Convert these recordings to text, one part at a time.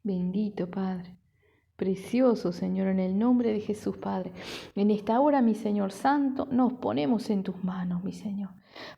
Bendito Padre. Precioso Señor, en el nombre de Jesús, Padre. En esta hora, mi Señor Santo, nos ponemos en tus manos, mi Señor.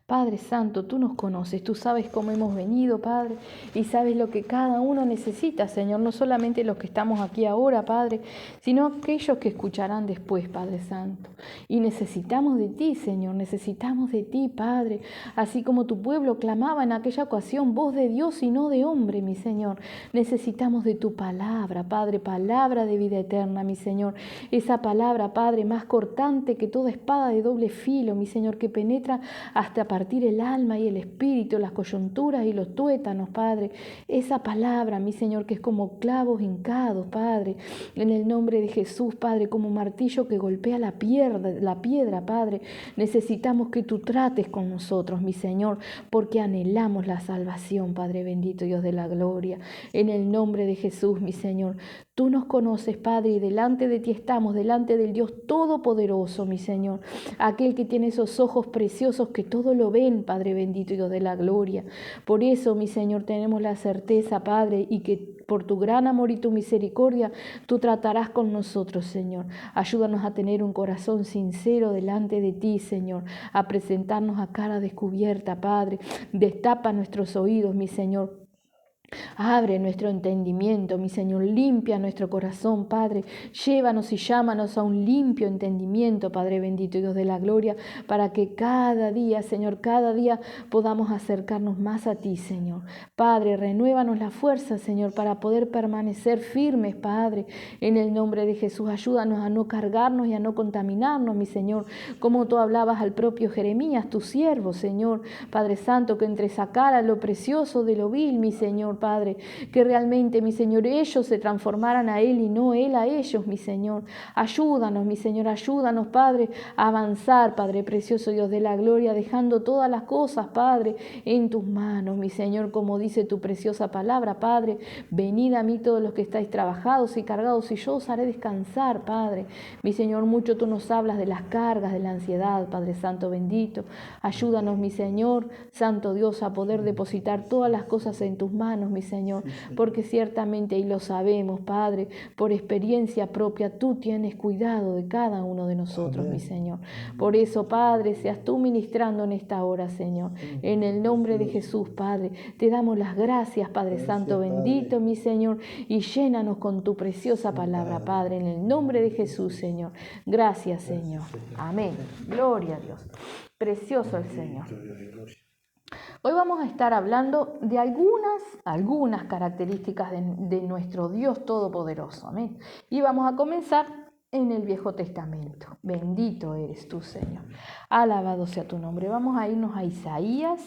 Padre Santo, tú nos conoces, tú sabes cómo hemos venido, Padre, y sabes lo que cada uno necesita, Señor, no solamente los que estamos aquí ahora, Padre, sino aquellos que escucharán después, Padre Santo. Y necesitamos de ti, Señor, necesitamos de ti, Padre, así como tu pueblo clamaba en aquella ocasión, voz de Dios y no de hombre, mi Señor. Necesitamos de tu palabra, Padre, palabra de vida eterna, mi Señor. Esa palabra, Padre, más cortante que toda espada de doble filo, mi Señor, que penetra hasta partir el alma y el espíritu, las coyunturas y los tuétanos, Padre. Esa palabra, mi Señor, que es como clavos hincados, Padre, en el nombre de Jesús, Padre, como martillo que golpea la piedra, Padre. Necesitamos que tú trates con nosotros, mi Señor, porque anhelamos la salvación, Padre bendito, Dios de la gloria. En el nombre de Jesús, mi Señor. Tú nos conoces, Padre, y delante de ti estamos, delante del Dios Todopoderoso, mi Señor. Aquel que tiene esos ojos preciosos que todo lo ven, Padre bendito y Dios de la gloria. Por eso, mi Señor, tenemos la certeza, Padre, y que por tu gran amor y tu misericordia, tú tratarás con nosotros, Señor. Ayúdanos a tener un corazón sincero delante de ti, Señor, a presentarnos a cara descubierta, Padre. Destapa nuestros oídos, mi Señor. Abre nuestro entendimiento, mi Señor, limpia nuestro corazón, Padre. Llévanos y llámanos a un limpio entendimiento, Padre bendito y Dios de la gloria, para que cada día, Señor, cada día podamos acercarnos más a ti, Señor. Padre, renuévanos la fuerza, Señor, para poder permanecer firmes, Padre, en el nombre de Jesús. Ayúdanos a no cargarnos y a no contaminarnos, mi Señor, como tú hablabas al propio Jeremías, tu siervo, Señor, Padre Santo, que entresacara lo precioso de lo vil, mi Señor, Padre, que realmente, mi Señor, ellos se transformaran a Él y no Él a ellos, mi Señor. Ayúdanos, mi Señor, ayúdanos, Padre, a avanzar, Padre precioso, Dios de la gloria, dejando todas las cosas, Padre, en tus manos, mi Señor, como dice tu preciosa palabra, Padre. Venid a mí todos los que estáis trabajados y cargados, y yo os haré descansar, Padre. Mi Señor, mucho tú nos hablas de las cargas, de la ansiedad, Padre Santo bendito. Ayúdanos, mi Señor, Santo Dios, a poder depositar todas las cosas en tus manos, mi Señor, porque ciertamente, y lo sabemos, Padre, por experiencia propia, tú tienes cuidado de cada uno de nosotros, mi Señor. Por eso, Padre, seas tú ministrando en esta hora, Señor. En el nombre de Jesús, Padre, te damos las gracias, Padre Santo bendito, mi Señor, y llénanos con tu preciosa palabra, Padre, en el nombre de Jesús, Señor. Gracias, Señor. Amén. Gloria a Dios. Precioso el Señor. Hoy vamos a estar hablando de algunas características de nuestro Dios Todopoderoso. Amén. Y vamos a comenzar en el Viejo Testamento. Bendito eres tú, Señor. Alabado sea tu nombre. Vamos a irnos a Isaías.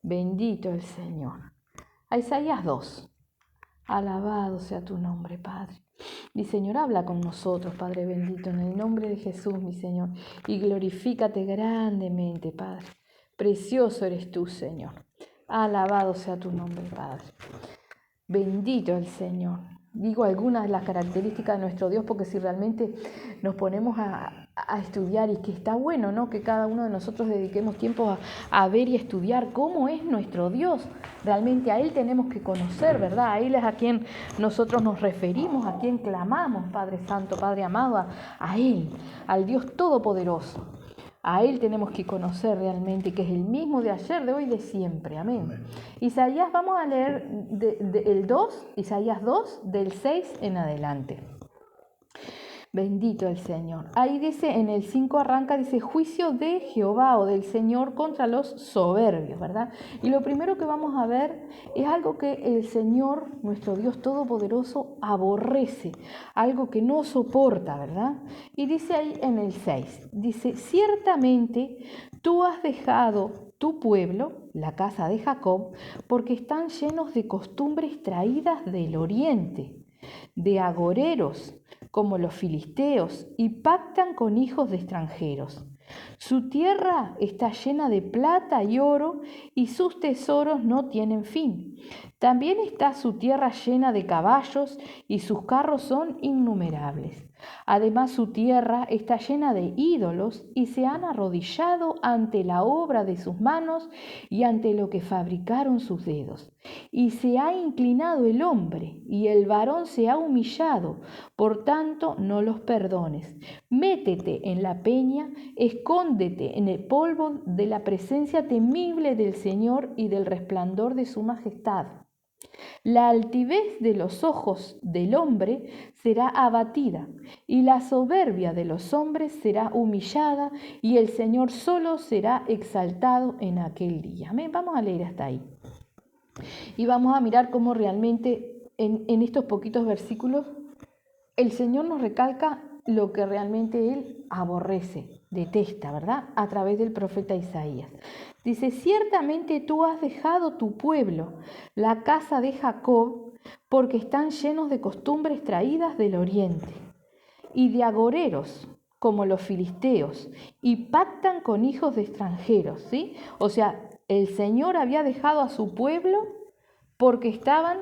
Bendito el Señor. A Isaías 2. Alabado sea tu nombre, Padre. Mi Señor, habla con nosotros, Padre bendito, en el nombre de Jesús, mi Señor. Y glorifícate grandemente, Padre. Precioso eres tú, Señor. Alabado sea tu nombre, Padre. Bendito el Señor. Digo algunas de las características de nuestro Dios, porque si realmente nos ponemos a estudiar, y que está bueno, ¿no?, que cada uno de nosotros dediquemos tiempo a ver y estudiar cómo es nuestro Dios. Realmente a Él tenemos que conocer, ¿verdad? A Él es a quien nosotros nos referimos, a quien clamamos, Padre Santo, Padre amado, a Él, al Dios Todopoderoso. A Él tenemos que conocer realmente, que es el mismo de ayer, de hoy, de siempre. Amén. Amén. Isaías, vamos a leer el 2, Isaías 2, del 6 en adelante. Bendito el Señor. Ahí dice, en el 5 arranca, dice, juicio de Jehová o del Señor contra los soberbios, ¿verdad? Y lo primero que vamos a ver es algo que el Señor, nuestro Dios Todopoderoso, aborrece, algo que no soporta, ¿verdad? Y dice ahí en el 6, dice, ciertamente tú has dejado tu pueblo, la casa de Jacob, porque están llenos de costumbres traídas del oriente, de agoreros, como los filisteos, y pactan con hijos de extranjeros. Su tierra está llena de plata y oro, y sus tesoros no tienen fin. También está su tierra llena de caballos, y sus carros son innumerables. Además, su tierra está llena de ídolos y se han arrodillado ante la obra de sus manos y ante lo que fabricaron sus dedos. Y se ha inclinado el hombre y el varón se ha humillado, por tanto no los perdones. Métete en la peña, escóndete en el polvo de la presencia temible del Señor y del resplandor de su majestad. La altivez de los ojos del hombre será abatida, y la soberbia de los hombres será humillada, y el Señor solo será exaltado en aquel día. Amén. Vamos a leer hasta ahí. Y vamos a mirar cómo realmente en estos poquitos versículos el Señor nos recalca lo que realmente Él aborrece, detesta, ¿verdad? A través del profeta Isaías. Dice, ciertamente tú has dejado tu pueblo, la casa de Jacob, porque están llenos de costumbres traídas del oriente y de agoreros, como los filisteos, y pactan con hijos de extranjeros, ¿sí? O sea, el Señor había dejado a su pueblo porque estaban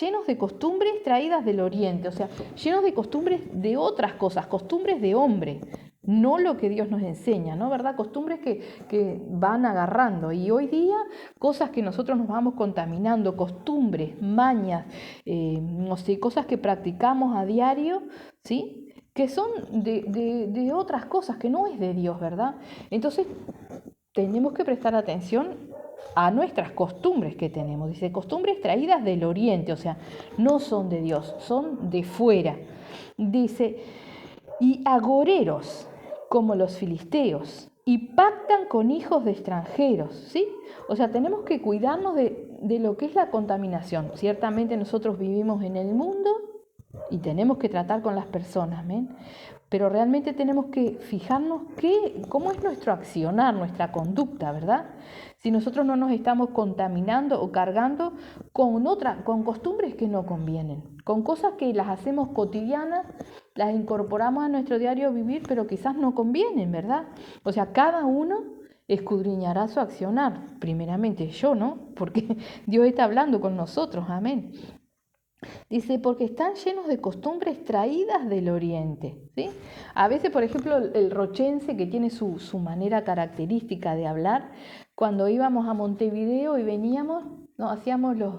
llenos de costumbres traídas del oriente, o sea, llenos de costumbres de otras cosas, costumbres de hombre, no lo que Dios nos enseña, ¿no? ¿Verdad? Costumbres que van agarrando. Y hoy día, cosas que nosotros nos vamos contaminando, costumbres, mañas, no sé, cosas que practicamos a diario, ¿sí? Que son de otras cosas, que no es de Dios, ¿verdad? Entonces, tenemos que prestar atención a nuestras costumbres que tenemos. Dice, costumbres traídas del oriente, o sea, no son de Dios, son de fuera. Dice, y agoreros, como los filisteos, y pactan con hijos de extranjeros, ¿sí? O sea, tenemos que cuidarnos de lo que es la contaminación. Ciertamente nosotros vivimos en el mundo y tenemos que tratar con las personas, ¿ven? Pero realmente tenemos que fijarnos cómo es nuestro accionar, nuestra conducta, ¿verdad? Si nosotros no nos estamos contaminando o cargando con costumbres que no convienen, con cosas que las hacemos cotidianas, las incorporamos a nuestro diario vivir, pero quizás no convienen, ¿verdad? O sea, cada uno escudriñará su accionar, primeramente yo, ¿no? Porque Dios está hablando con nosotros, amén. Dice, porque están llenos de costumbres traídas del oriente, ¿sí? A veces, por ejemplo, el rochense, que tiene su manera característica de hablar, cuando íbamos a Montevideo y veníamos, nos hacíamos los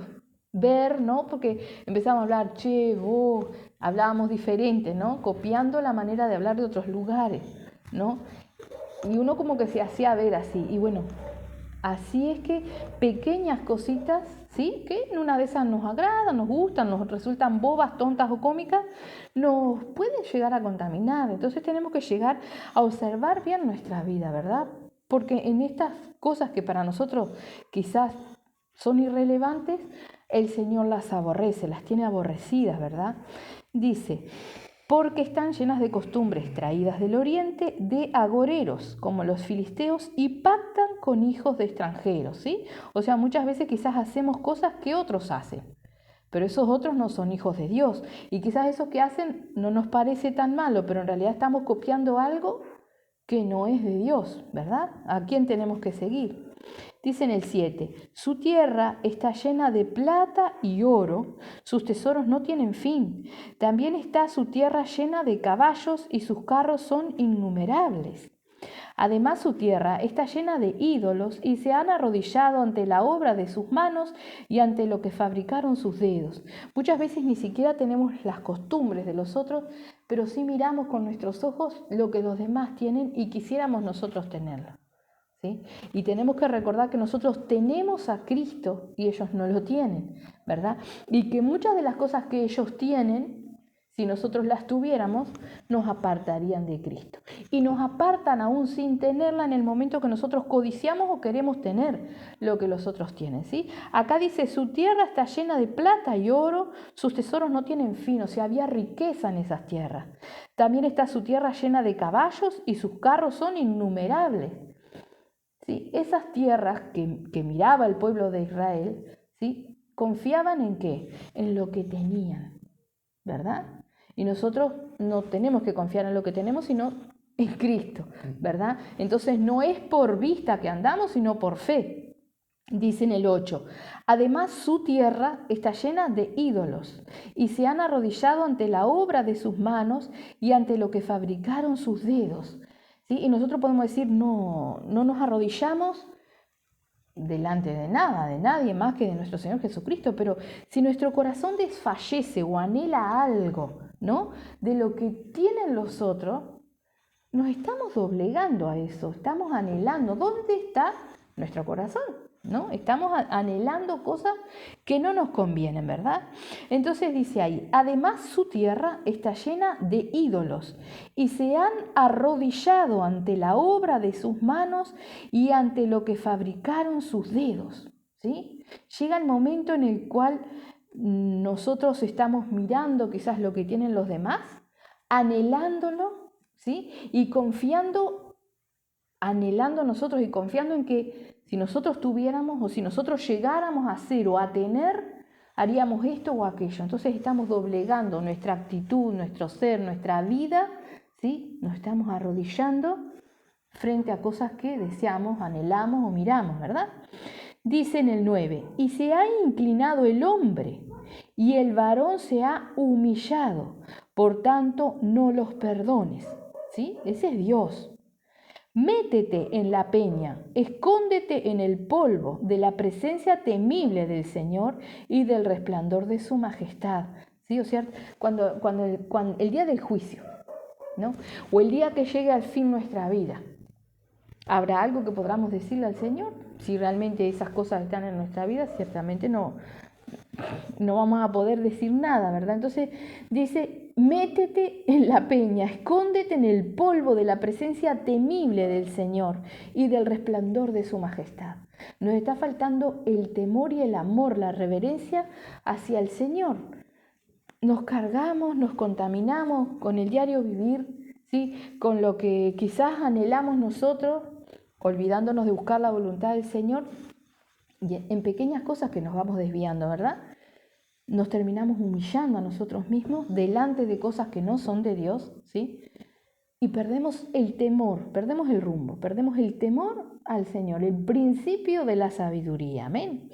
ver, ¿no? Porque empezamos a hablar, che, vos, hablábamos diferente, ¿no? Copiando la manera de hablar de otros lugares, ¿no? Y uno como que se hacía ver así, y bueno, así es que pequeñas cositas, ¿sí? Que en una de esas nos agradan, nos gustan, nos resultan bobas, tontas o cómicas, nos pueden llegar a contaminar. Entonces tenemos que llegar a observar bien nuestra vida, ¿verdad? Porque en estas cosas que para nosotros quizás son irrelevantes, el Señor las aborrece, las tiene aborrecidas, ¿verdad? Dice, porque están llenas de costumbres traídas del oriente, de agoreros, como los filisteos, y pactan con hijos de extranjeros, ¿sí? O sea, muchas veces quizás hacemos cosas que otros hacen, pero esos otros no son hijos de Dios. Y quizás eso que hacen no nos parece tan malo, pero en realidad estamos copiando algo que no es de Dios, ¿verdad? ¿A quién tenemos que seguir? Dice en el 7, su tierra está llena de plata y oro, sus tesoros no tienen fin. También está su tierra llena de caballos y sus carros son innumerables. Además, su tierra está llena de ídolos y se han arrodillado ante la obra de sus manos y ante lo que fabricaron sus dedos. Muchas veces ni siquiera tenemos las costumbres de los otros, pero sí miramos con nuestros ojos lo que los demás tienen y quisiéramos nosotros tenerlo, ¿sí? Y tenemos que recordar que nosotros tenemos a Cristo y ellos no lo tienen, ¿verdad? Y que muchas de las cosas que ellos tienen, si nosotros las tuviéramos, nos apartarían de Cristo. Y nos apartan aún sin tenerla en el momento que nosotros codiciamos o queremos tener lo que los otros tienen, ¿sí? Acá dice, su tierra está llena de plata y oro, sus tesoros no tienen fin, o sea, había riqueza en esas tierras. También está su tierra llena de caballos y sus carros son innumerables. ¿Sí? Esas tierras que miraba el pueblo de Israel, ¿sí? Confiaban en qué? En lo que tenían, ¿verdad? Y nosotros no tenemos que confiar en lo que tenemos, sino en Cristo, ¿verdad? Entonces no es por vista que andamos, sino por fe. Dice en el 8, además su tierra está llena de ídolos y se han arrodillado ante la obra de sus manos y ante lo que fabricaron sus dedos. ¿Sí? Y nosotros podemos decir, no nos arrodillamos delante de nada, de nadie más que de nuestro Señor Jesucristo, pero si nuestro corazón desfallece o anhela algo, ¿no?, de lo que tienen los otros, nos estamos doblegando a eso, estamos anhelando. ¿Dónde está nuestro corazón? ¿No? Estamos anhelando cosas que no nos convienen, ¿verdad? Entonces dice ahí, además su tierra está llena de ídolos y se han arrodillado ante la obra de sus manos y ante lo que fabricaron sus dedos, ¿sí? Llega el momento en el cual nosotros estamos mirando quizás lo que tienen los demás, anhelándolo, ¿sí? Y anhelando nosotros y confiando en que si nosotros tuviéramos o si nosotros llegáramos a ser o a tener, haríamos esto o aquello. Entonces estamos doblegando nuestra actitud, nuestro ser, nuestra vida, ¿sí? Nos estamos arrodillando frente a cosas que deseamos, anhelamos o miramos, ¿verdad? Dice en el 9, y se ha inclinado el hombre y el varón se ha humillado, por tanto no los perdones, ¿sí? Ese es Dios. Métete en la peña, escóndete en el polvo de la presencia temible del Señor y del resplandor de su majestad. ¿Sí? O sea, cuando el día del juicio, ¿no? O el día que llegue al fin nuestra vida, ¿habrá algo que podamos decirle al Señor? Si realmente esas cosas están en nuestra vida, ciertamente no vamos a poder decir nada, ¿verdad? Entonces dice, métete en la peña, escóndete en el polvo de la presencia temible del Señor y del resplandor de su majestad. Nos está faltando el temor y el amor, la reverencia hacia el Señor. Nos cargamos, nos contaminamos con el diario vivir, ¿sí? Con lo que quizás anhelamos nosotros, olvidándonos de buscar la voluntad del Señor, y en pequeñas cosas que nos vamos desviando, ¿verdad? Nos terminamos humillando a nosotros mismos delante de cosas que no son de Dios, ¿sí? Y perdemos el temor, perdemos el rumbo, perdemos el temor al Señor, el principio de la sabiduría, amén.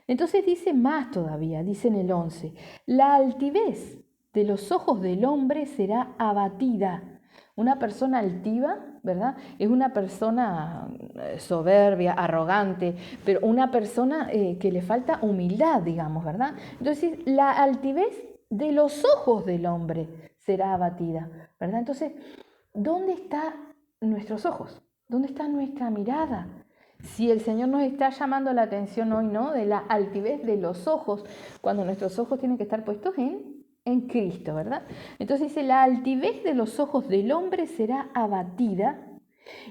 Entonces dice más todavía, dice en el 11, la altivez de los ojos del hombre será abatida. Una persona altiva, ¿verdad? Es una persona soberbia, arrogante, pero una persona que le falta humildad, digamos, ¿verdad? Entonces, la altivez de los ojos del hombre será abatida, ¿verdad? Entonces, ¿dónde están nuestros ojos? ¿Dónde está nuestra mirada? Si el Señor nos está llamando la atención hoy, ¿no?, de la altivez de los ojos, cuando nuestros ojos tienen que estar puestos en Cristo, ¿verdad? Entonces dice, la altivez de los ojos del hombre será abatida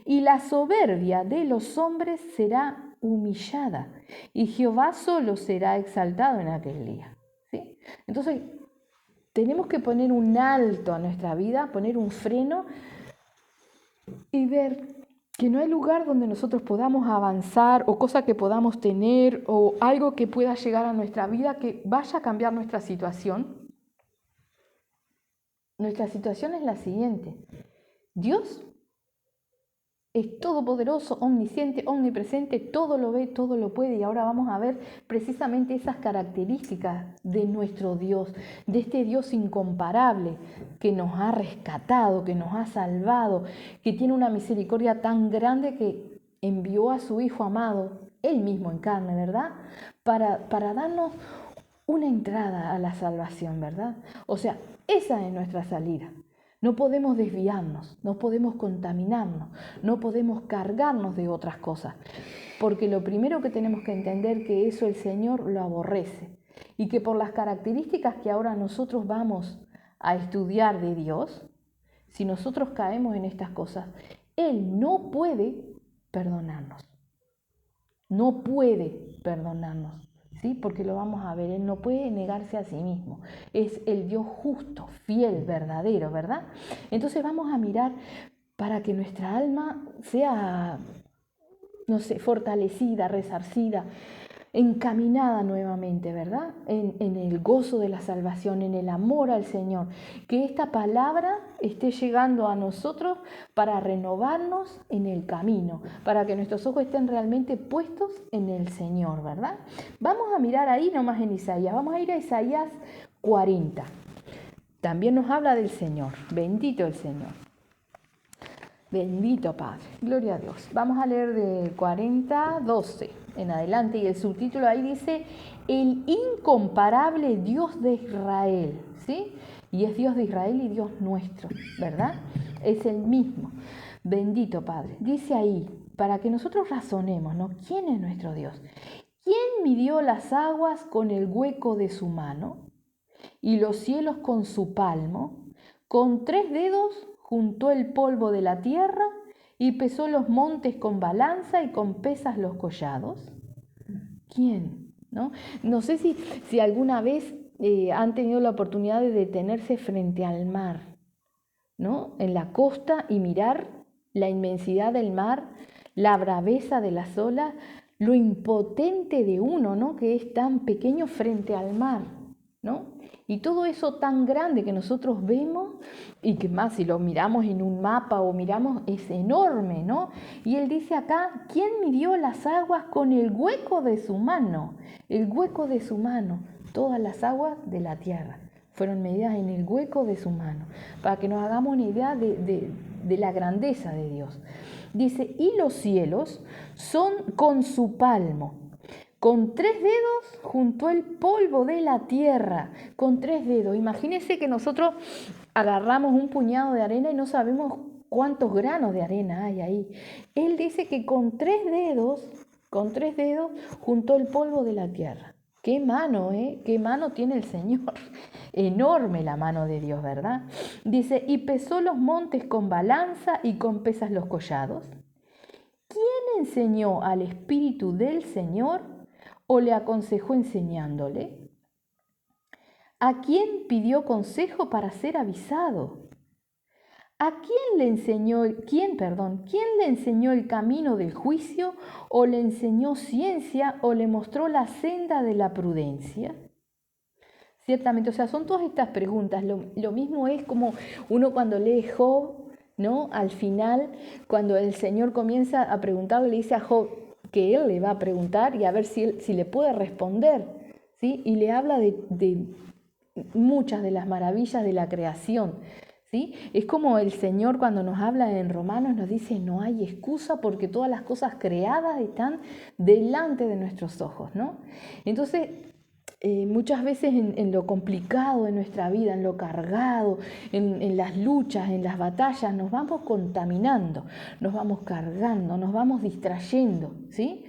y la soberbia de los hombres será humillada y Jehová solo será exaltado en aquel día, ¿sí? Entonces tenemos que poner un alto a nuestra vida, poner un freno y ver que no hay lugar donde nosotros podamos avanzar o cosa que podamos tener o algo que pueda llegar a nuestra vida que vaya a cambiar nuestra situación. Nuestra situación es la siguiente. Dios es todopoderoso, omnisciente, omnipresente, todo lo ve, todo lo puede. Y ahora vamos a ver precisamente esas características de nuestro Dios, de este Dios incomparable que nos ha rescatado, que nos ha salvado, que tiene una misericordia tan grande que envió a su Hijo amado, Él mismo en carne, ¿verdad? Para darnos una entrada a la salvación, ¿verdad? O sea, esa es nuestra salida. No podemos desviarnos, no podemos contaminarnos, no podemos cargarnos de otras cosas, porque lo primero que tenemos que entender que eso el Señor lo aborrece y que por las características que ahora nosotros vamos a estudiar de Dios, si nosotros caemos en estas cosas, Él no puede perdonarnos, no puede perdonarnos. ¿Sí? Porque lo vamos a ver, Él no puede negarse a sí mismo, es el Dios justo, fiel, verdadero, ¿verdad? Entonces vamos a mirar para que nuestra alma sea, no sé, fortalecida, resarcida, encaminada nuevamente, ¿verdad? En el gozo de la salvación, en el amor al Señor. Que esta palabra esté llegando a nosotros para renovarnos en el camino, para que nuestros ojos estén realmente puestos en el Señor, ¿verdad? Vamos a mirar ahí nomás en Isaías, vamos a ir a Isaías 40. También nos habla del Señor, bendito el Señor. Bendito Padre, gloria a Dios. Vamos a leer de 40, 12 en adelante y el subtítulo ahí dice, el incomparable Dios de Israel, ¿sí? Y es Dios de Israel y Dios nuestro, ¿verdad? Es el mismo. Bendito Padre. Dice ahí, para que nosotros razonemos, ¿no? ¿Quién es nuestro Dios? ¿Quién midió las aguas con el hueco de su mano y los cielos con su palmo? Con 3 dedos juntó el polvo de la tierra y pesó los montes con balanza y con pesas los collados. ¿Quién? No sé si alguna vez han tenido la oportunidad de detenerse frente al mar, ¿no? En la costa y mirar la inmensidad del mar, la braveza de las olas, lo impotente de uno, ¿no? Que es tan pequeño frente al mar, ¿no? Y todo eso tan grande que nosotros vemos y que más si lo miramos en un mapa o miramos es enorme, ¿no? Y él dice acá, ¿quién midió las aguas con el hueco de su mano? El hueco de su mano, todas las aguas de la tierra fueron medidas en el hueco de su mano, para que nos hagamos una idea de la grandeza de Dios. Dice, y los cielos son con su palmo. Con 3 dedos juntó el polvo de la tierra, con 3 dedos. Imagínense que nosotros agarramos un puñado de arena y no sabemos cuántos granos de arena hay ahí. Él dice que con 3 dedos juntó el polvo de la tierra. Qué mano, ¿eh? Qué mano tiene el Señor. Enorme la mano de Dios, ¿verdad? Dice, y pesó los montes con balanza y con pesas los collados. ¿Quién enseñó al Espíritu del Señor o le aconsejó enseñándole? ¿A quién pidió consejo para ser avisado? ¿A quién le enseñó, quién le enseñó el camino del juicio o le enseñó ciencia o le mostró la senda de la prudencia? Ciertamente, o sea, son todas estas preguntas. Lo mismo es como uno cuando lee Job, ¿no? Al final, cuando el Señor comienza a preguntarle, le dice a Job que él le va a preguntar y a ver si le puede responder, ¿sí? Y le habla de muchas de las maravillas de la creación, ¿sí? Es como el Señor cuando nos habla en Romanos nos dice, no hay excusa porque todas las cosas creadas están delante de nuestros ojos, ¿no? Entonces, muchas veces en lo complicado de nuestra vida, en lo cargado, en las luchas, en las batallas, nos vamos contaminando, nos vamos cargando, nos vamos distrayendo, ¿sí?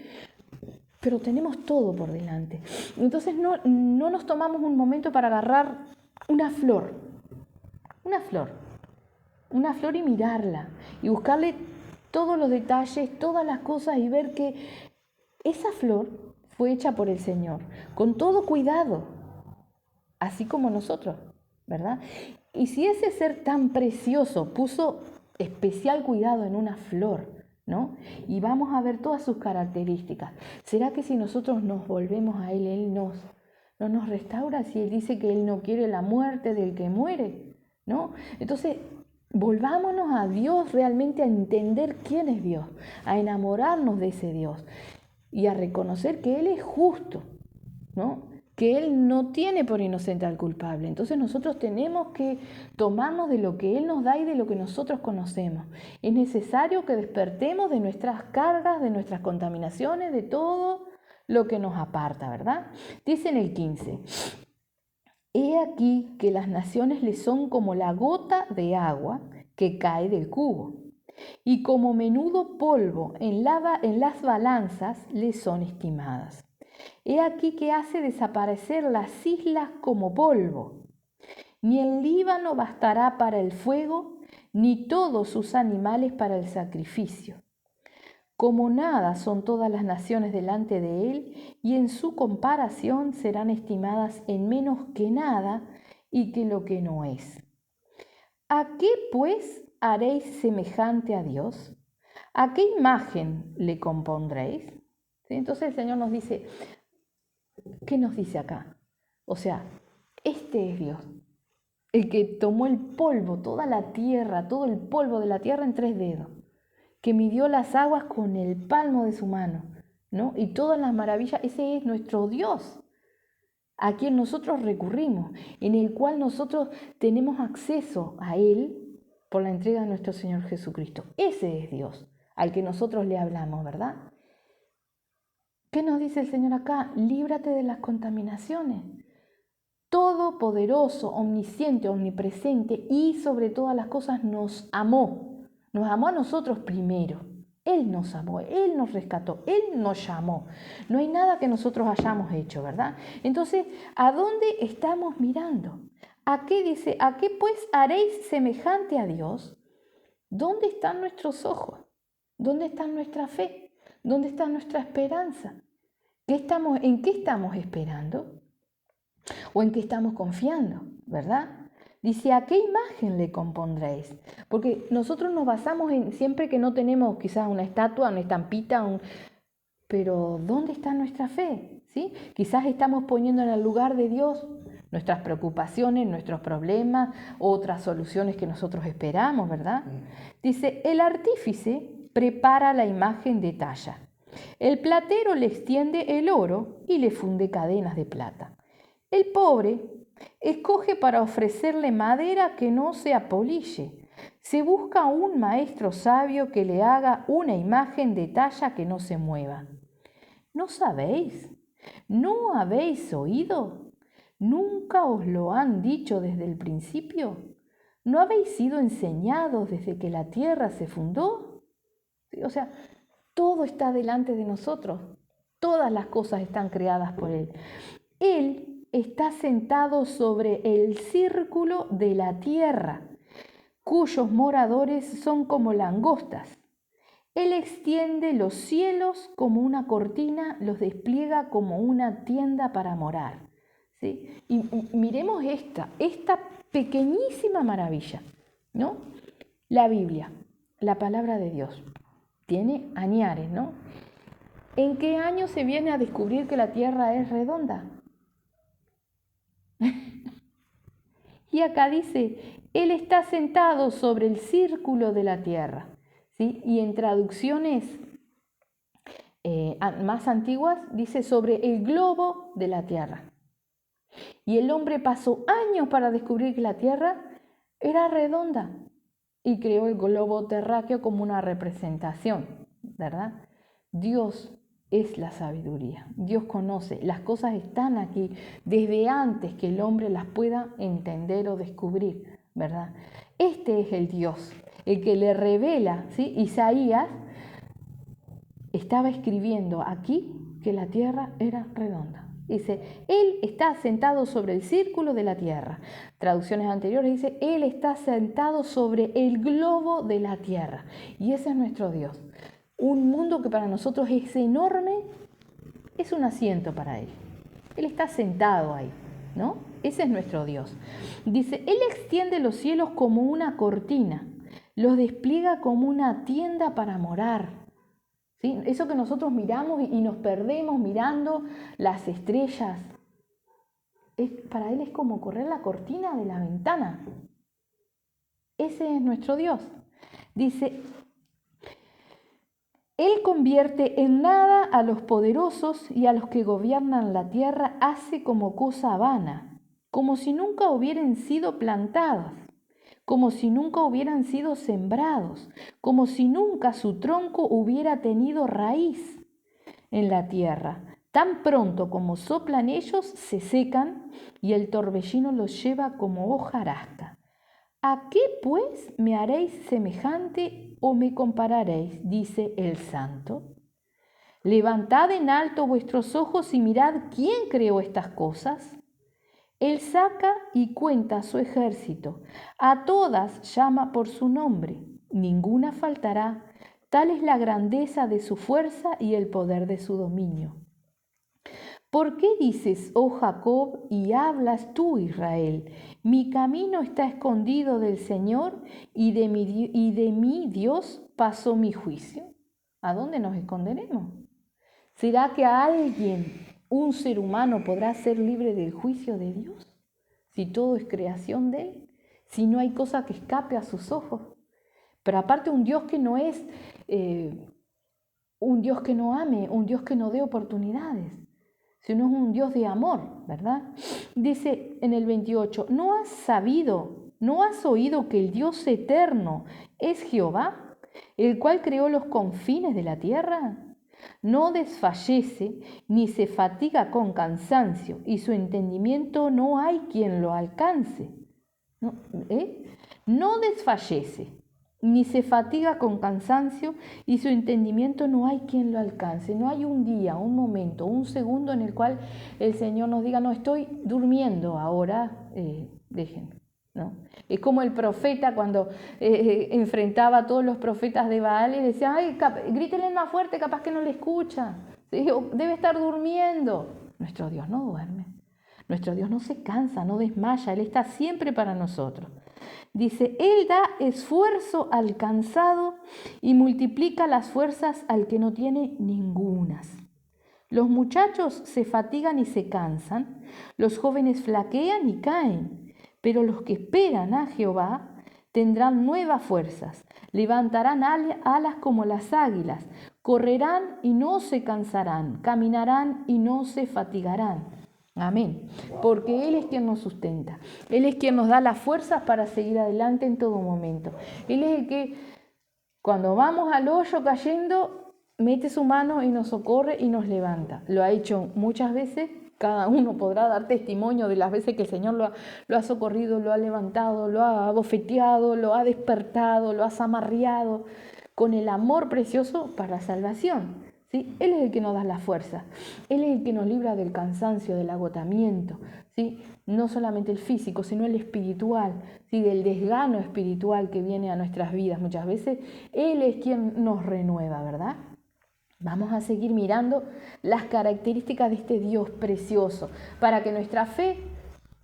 Pero tenemos todo por delante. Entonces no nos tomamos un momento para agarrar una flor y mirarla y buscarle todos los detalles, todas las cosas y ver que esa flor fue hecha por el Señor, con todo cuidado, así como nosotros, ¿verdad? Y si ese ser tan precioso puso especial cuidado en una flor, ¿no? Y vamos a ver todas sus características, ¿será que si nosotros nos volvemos a Él no nos restaura? Si Él dice que Él no quiere la muerte del que muere, ¿no? Entonces, volvámonos a Dios realmente a entender quién es Dios, a enamorarnos de ese Dios y a reconocer que Él es justo, ¿no? Que Él no tiene por inocente al culpable. Entonces nosotros tenemos que tomarnos de lo que Él nos da y de lo que nosotros conocemos. Es necesario que despertemos de nuestras cargas, de nuestras contaminaciones, de todo lo que nos aparta, ¿verdad? Dice en el 15, he aquí que las naciones le son como la gota de agua que cae del cubo, y como menudo polvo en las balanzas le son estimadas. He aquí que hace desaparecer las islas como polvo. Ni el Líbano bastará para el fuego, ni todos sus animales para el sacrificio. Como nada son todas las naciones delante de él, y en su comparación serán estimadas en menos que nada y que lo que no es. ¿A qué, pues, haréis semejante a Dios? ¿A qué imagen le compondréis? ¿Sí? Entonces el Señor nos dice, ¿Qué nos dice acá? O sea, este es Dios, el que tomó el polvo, toda la tierra, todo el polvo de la tierra en 3 dedos, que midió las aguas con el palmo de su mano, ¿no? Y todas las maravillas, ese es nuestro Dios, a quien nosotros recurrimos, en el cual nosotros tenemos acceso a Él por la entrega de nuestro Señor Jesucristo. Ese es Dios, al que nosotros le hablamos, ¿verdad? ¿Qué nos dice el Señor acá? Líbrate de las contaminaciones. Todopoderoso, omnisciente, omnipresente y sobre todas las cosas nos amó a nosotros primero. Él nos amó, Él nos rescató, Él nos llamó. No hay nada que nosotros hayamos hecho, ¿verdad? Entonces, ¿a dónde estamos mirando? ¿A qué dice? ¿A qué pues haréis semejante a Dios? ¿Dónde están nuestros ojos? ¿Dónde está nuestra fe? ¿Dónde está nuestra esperanza? ¿En qué estamos esperando? ¿O en qué estamos confiando? ¿Verdad? Dice, ¿a qué imagen le compondréis? Porque nosotros nos basamos en siempre que no tenemos quizás una estatua, una estampita, pero ¿dónde está nuestra fe? ¿Sí? Quizás estamos poniendo en el lugar de Dios nuestras preocupaciones, nuestros problemas, otras soluciones que nosotros esperamos, ¿verdad? Dice, el artífice prepara la imagen de talla. El platero le extiende el oro y le funde cadenas de plata. El pobre escoge para ofrecerle madera que no se apolille. Se busca un maestro sabio que le haga una imagen de talla que no se mueva. ¿No sabéis? ¿No habéis oído? ¿Nunca os lo han dicho desde el principio? ¿No habéis sido enseñados desde que la tierra se fundó? ¿Sí? O sea, todo está delante de nosotros. Todas las cosas están creadas por Él. Él está sentado sobre el círculo de la tierra, cuyos moradores son como langostas. Él extiende los cielos como una cortina, los despliega como una tienda para morar. ¿Sí? Y miremos esta pequeñísima maravilla, ¿no? La Biblia, la palabra de Dios, tiene añares, ¿no? ¿En qué año se viene a descubrir que la tierra es redonda? Y acá dice, Él está sentado sobre el círculo de la tierra. ¿Sí? Y en traducciones más antiguas dice sobre el globo de la tierra. Y el hombre pasó años para descubrir que la tierra era redonda y creó el globo terráqueo como una representación, ¿verdad? Dios es la sabiduría. Dios conoce. Las cosas están aquí desde antes que el hombre las pueda entender o descubrir, ¿verdad? Este es el Dios, el que le revela, ¿sí? Isaías estaba escribiendo aquí que la tierra era redonda. Dice, Él está sentado sobre el círculo de la tierra. Traducciones anteriores dice, Él está sentado sobre el globo de la tierra. Y ese es nuestro Dios. Un mundo que para nosotros es enorme, es un asiento para Él. Él está sentado ahí, ¿no? Ese es nuestro Dios. Dice, Él extiende los cielos como una cortina, los despliega como una tienda para morar. ¿Sí? Eso que nosotros miramos y nos perdemos mirando las estrellas, para Él es como correr la cortina de la ventana. Ese es nuestro Dios. Dice, Él convierte en nada a los poderosos y a los que gobiernan la tierra hace como cosa vana, como si nunca hubieran sido plantados, como si nunca hubieran sido sembrados, como si nunca su tronco hubiera tenido raíz en la tierra. Tan pronto como soplan ellos, se secan y el torbellino los lleva como hojarasca. ¿A qué pues me haréis semejante o me compararéis? Dice el Santo. Levantad en alto vuestros ojos y mirad quién creó estas cosas. Él saca y cuenta su ejército, a todas llama por su nombre, ninguna faltará, tal es la grandeza de su fuerza y el poder de su dominio. ¿Por qué dices, oh Jacob, y hablas tú, Israel? Mi camino está escondido del Señor y de mi Dios pasó mi juicio. ¿A dónde nos esconderemos? ¿Será que a alguien ¿un ser humano podrá ser libre del juicio de Dios? Si todo es creación de Él, si no hay cosa que escape a sus ojos. Pero aparte un Dios que no es un Dios que no ame, un Dios que no dé oportunidades, sino es un Dios de amor, ¿verdad? Dice en el 28, ¿no has oído que el Dios eterno es Jehová, el cual creó los confines de la tierra? No desfallece ni se fatiga con cansancio, y su entendimiento no hay quien lo alcance. No desfallece ni se fatiga con cansancio, y su entendimiento no hay quien lo alcance. No hay un día, un momento, un segundo en el cual el Señor nos diga, no, estoy durmiendo ahora, déjenme. ¿No? Es como el profeta cuando enfrentaba a todos los profetas de Baal y decía, ay, grítenle más fuerte, capaz que no le escucha. ¿Sí? Debe estar durmiendo. Nuestro Dios no duerme. Nuestro Dios no se cansa, no desmaya, Él está siempre para nosotros. Dice, Él da esfuerzo al cansado y multiplica las fuerzas al que no tiene ningunas. Los muchachos se fatigan y se cansan, los jóvenes flaquean y caen. Pero los que esperan a Jehová tendrán nuevas fuerzas, levantarán alas como las águilas, correrán y no se cansarán, caminarán y no se fatigarán. Amén. Porque Él es quien nos sustenta. Él es quien nos da las fuerzas para seguir adelante en todo momento. Él es el que, cuando vamos al hoyo cayendo, mete su mano y nos socorre y nos levanta. Lo ha hecho muchas veces. Cada uno podrá dar testimonio de las veces que el Señor lo ha socorrido, lo ha levantado, lo ha abofeteado, lo ha despertado, lo ha zamarreado con el amor precioso para la salvación. ¿Sí? Él es el que nos da la fuerza. Él es el que nos libra del cansancio, del agotamiento. ¿Sí? No solamente el físico, sino el espiritual, ¿sí? Del desgano espiritual que viene a nuestras vidas muchas veces. Él es quien nos renueva, ¿verdad? Vamos a seguir mirando las características de este Dios precioso para que nuestra fe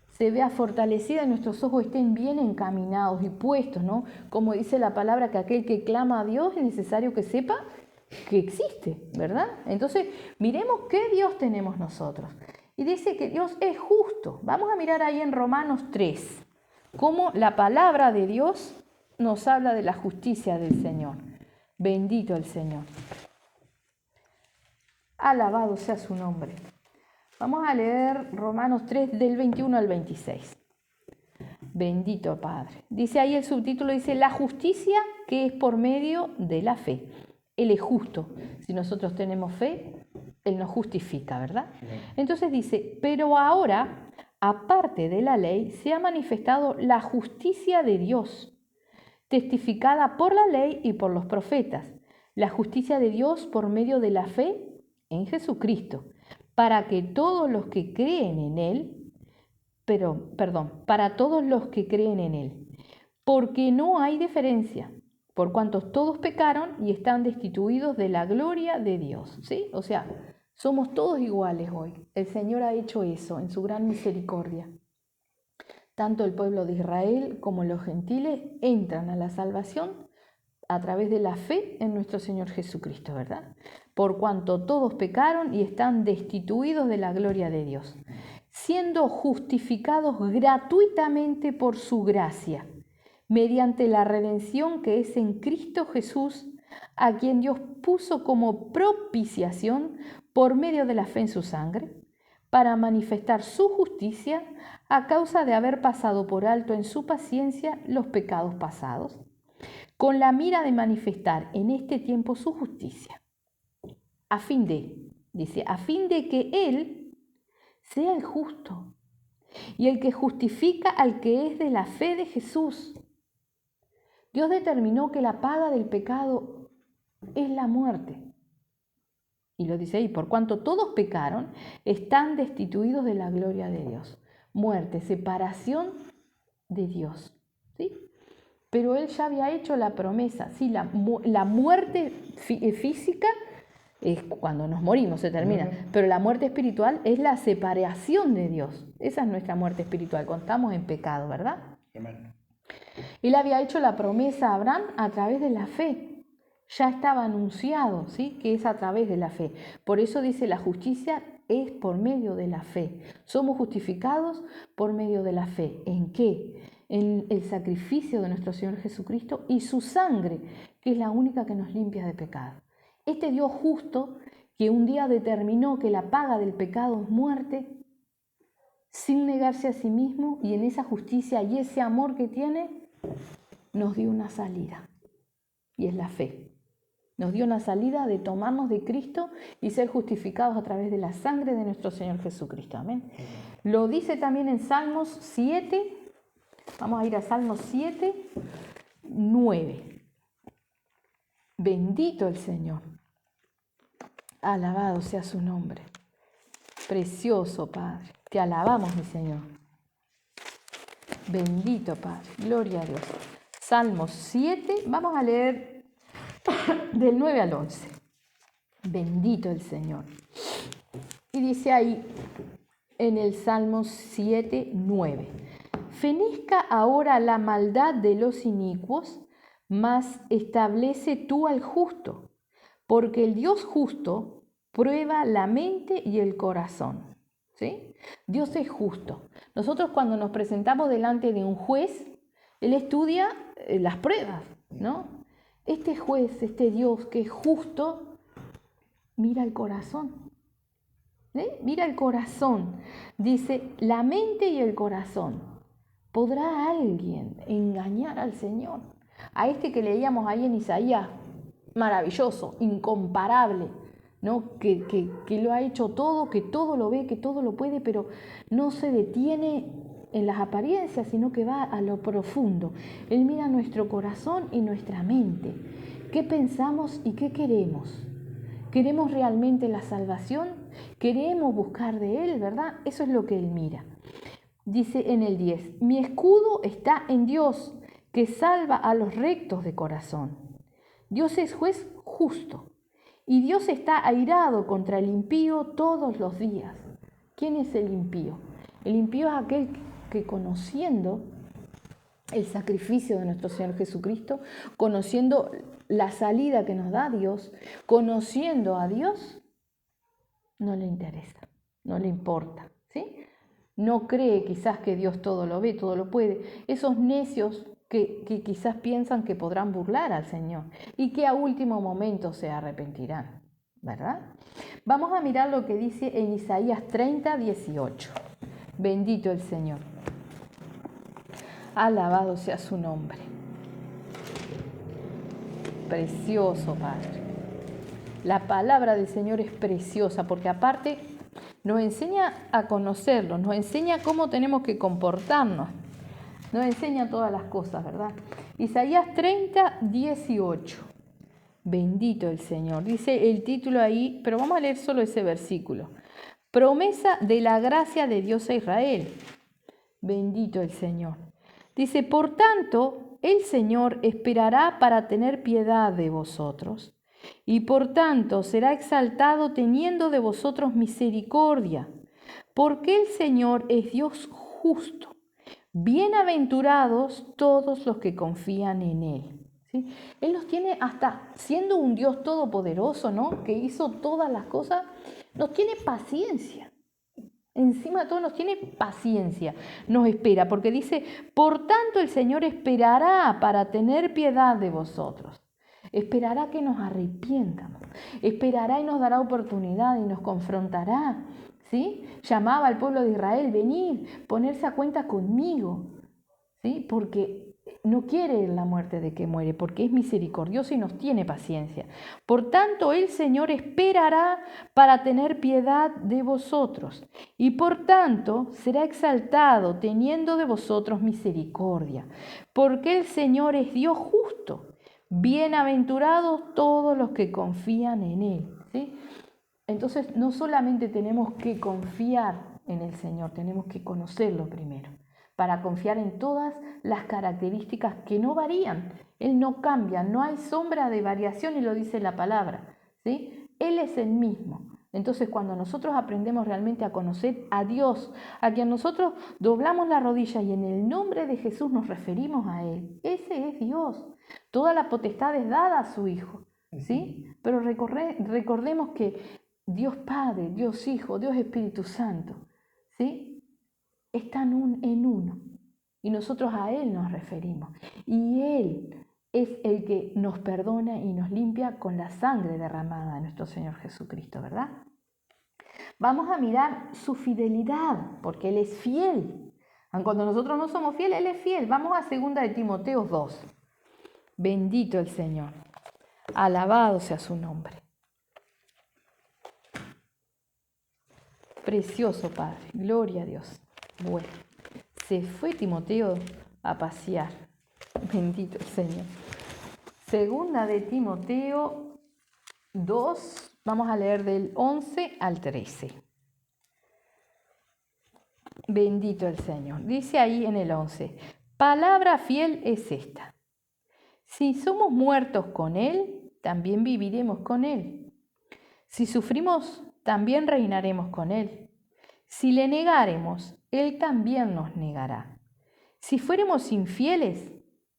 se vea fortalecida y nuestros ojos estén bien encaminados y puestos, ¿no? Como dice la palabra, que aquel que clama a Dios es necesario que sepa que existe, ¿verdad? Entonces, miremos qué Dios tenemos nosotros. Y dice que Dios es justo. Vamos a mirar ahí en Romanos 3, cómo la palabra de Dios nos habla de la justicia del Señor. Bendito el Señor. Alabado sea su nombre. Vamos a leer Romanos 3 del 21 al 26. Bendito Padre. Dice ahí el subtítulo, dice, la justicia que es por medio de la fe. Él es justo. Si nosotros tenemos fe, Él nos justifica, ¿verdad? Entonces dice, pero ahora, aparte de la ley, se ha manifestado la justicia de Dios, testificada por la ley y por los profetas. La justicia de Dios por medio de la fe en Jesucristo, para que todos los que creen en Él, para todos los que creen en Él, porque no hay diferencia, por cuanto todos pecaron y están destituidos de la gloria de Dios, ¿sí? O sea, somos todos iguales hoy. El Señor ha hecho eso en su gran misericordia. Tanto el pueblo de Israel como los gentiles entran a la salvación a través de la fe en nuestro Señor Jesucristo, ¿verdad? Por cuanto todos pecaron y están destituidos de la gloria de Dios, siendo justificados gratuitamente por su gracia, mediante la redención que es en Cristo Jesús, a quien Dios puso como propiciación por medio de la fe en su sangre, para manifestar su justicia a causa de haber pasado por alto en su paciencia los pecados pasados, con la mira de manifestar en este tiempo su justicia, a fin de que Él sea el justo y el que justifica al que es de la fe de Jesús. Dios determinó que la paga del pecado es la muerte. Y lo dice ahí, por cuanto todos pecaron, están destituidos de la gloria de Dios. Muerte, separación de Dios, ¿sí? Pero Él ya había hecho la promesa, sí, la muerte física es cuando nos morimos, se termina, pero la muerte espiritual es la separación de Dios. Esa es nuestra muerte espiritual, cuando estamos en pecado, ¿verdad? Amén. Él había hecho la promesa a Abraham a través de la fe. ya estaba anunciado, ¿sí? Que es a través de la fe. Por eso dice la justicia es por medio de la fe. Somos justificados por medio de la fe. ¿En qué? En el sacrificio de nuestro Señor Jesucristo y su sangre, que es la única que nos limpia de pecado. Este Dios justo que un día determinó que la paga del pecado es muerte, sin negarse a sí mismo, y en esa justicia y ese amor que tiene, nos dio una salida, y es la fe. Nos dio una salida de tomarnos de Cristo y ser justificados a través de la sangre de nuestro Señor Jesucristo. Amén. Lo dice también en Salmos 7, vamos a ir a Salmos 7, 9. Bendito el Señor. Alabado sea su nombre. Precioso Padre. Te alabamos, mi Señor. Bendito Padre. Gloria a Dios. Salmos 7, vamos a leer del 9 al 11. Bendito el Señor. Y dice ahí en el Salmo 7, 9. Fenezca ahora la maldad de los inicuos, mas establece tú al justo, porque el Dios justo prueba la mente y el corazón. ¿Sí? Dios es justo. Nosotros cuando nos presentamos delante de un juez, Él estudia las pruebas, ¿no? Este juez, este Dios que es justo, mira el corazón. Mira el corazón. Dice, la mente y el corazón. ¿Podrá alguien engañar al Señor? A este que leíamos ahí en Isaías, maravilloso, incomparable, ¿no? Que lo ha hecho todo, que todo lo ve, que todo lo puede, pero no se detiene en las apariencias, sino que va a lo profundo. Él mira nuestro corazón y nuestra mente. ¿Qué pensamos y qué queremos? ¿Queremos realmente la salvación? ¿Queremos buscar de Él, verdad? Eso es lo que Él mira. Dice en el 10, mi escudo está en Dios, que salva a los rectos de corazón. Dios es juez justo, y Dios está airado contra el impío todos los días. ¿Quién es el impío? El impío es aquel que conociendo el sacrificio de nuestro Señor Jesucristo, conociendo la salida que nos da Dios, conociendo a Dios, no le interesa, no le importa, ¿sí? No cree quizás que Dios todo lo ve, todo lo puede. Esos necios que quizás piensan que podrán burlar al Señor y que a último momento se arrepentirán, ¿verdad? Vamos a mirar lo que dice en Isaías 30, 18. Bendito el Señor. Alabado sea su nombre. Precioso, Padre. La palabra del Señor es preciosa porque aparte nos enseña a conocerlo, nos enseña cómo tenemos que comportarnos, nos enseña todas las cosas, ¿verdad? Isaías 30, 18. Bendito el Señor. Dice el título ahí, pero vamos a leer solo ese versículo. Promesa de la gracia de Dios a Israel. Bendito el Señor. Dice, por tanto, el Señor esperará para tener piedad de vosotros, y por tanto será exaltado teniendo de vosotros misericordia, porque el Señor es Dios justo. Bienaventurados todos los que confían en Él. ¿Sí? Él los tiene hasta, siendo un Dios todopoderoso, ¿no? Que hizo todas las cosas, nos tiene paciencia. Encima de todo nos tiene paciencia, nos espera, porque dice, por tanto el Señor esperará para tener piedad de vosotros. Esperará que nos arrepientamos, esperará y nos dará oportunidad y nos confrontará, ¿sí? Llamaba al pueblo de Israel, venid, ponerse a cuenta conmigo, ¿sí? Porque no quiere la muerte de que muere, porque es misericordioso y nos tiene paciencia. Por tanto, el Señor esperará para tener piedad de vosotros, y por tanto será exaltado teniendo de vosotros misericordia, porque el Señor es Dios justo. Bienaventurados todos los que confían en Él. ¿Sí? Entonces, no solamente tenemos que confiar en el Señor, tenemos que conocerlo primero, para confiar en todas las características que no varían. Él no cambia, no hay sombra de variación y lo dice la palabra, ¿sí? Él es el mismo. Entonces, cuando nosotros aprendemos realmente a conocer a Dios, a quien nosotros doblamos la rodilla y en el nombre de Jesús nos referimos a Él, ese es Dios. Toda la potestad es dada a su Hijo, ¿sí? Pero recordemos que Dios Padre, Dios Hijo, Dios Espíritu Santo, ¿sí? Están en uno. Y nosotros a Él nos referimos. Y Él es el que nos perdona y nos limpia con la sangre derramada de nuestro Señor Jesucristo, ¿verdad? Vamos a mirar su fidelidad, porque Él es fiel. Aun cuando nosotros no somos fieles, Él es fiel. Vamos a 2 de Timoteo 2. Bendito el Señor. Alabado sea su nombre. Precioso Padre. Gloria a Dios. Bueno, se fue Timoteo a pasear. Bendito el Señor. 2 de Timoteo 2. Vamos a leer del 11 al 13. Bendito el Señor. Dice ahí en el 11. Palabra fiel es esta. Si somos muertos con Él, también viviremos con Él. Si sufrimos, también reinaremos con Él. Si le negáremos, Él también nos negará. Si fuéramos infieles,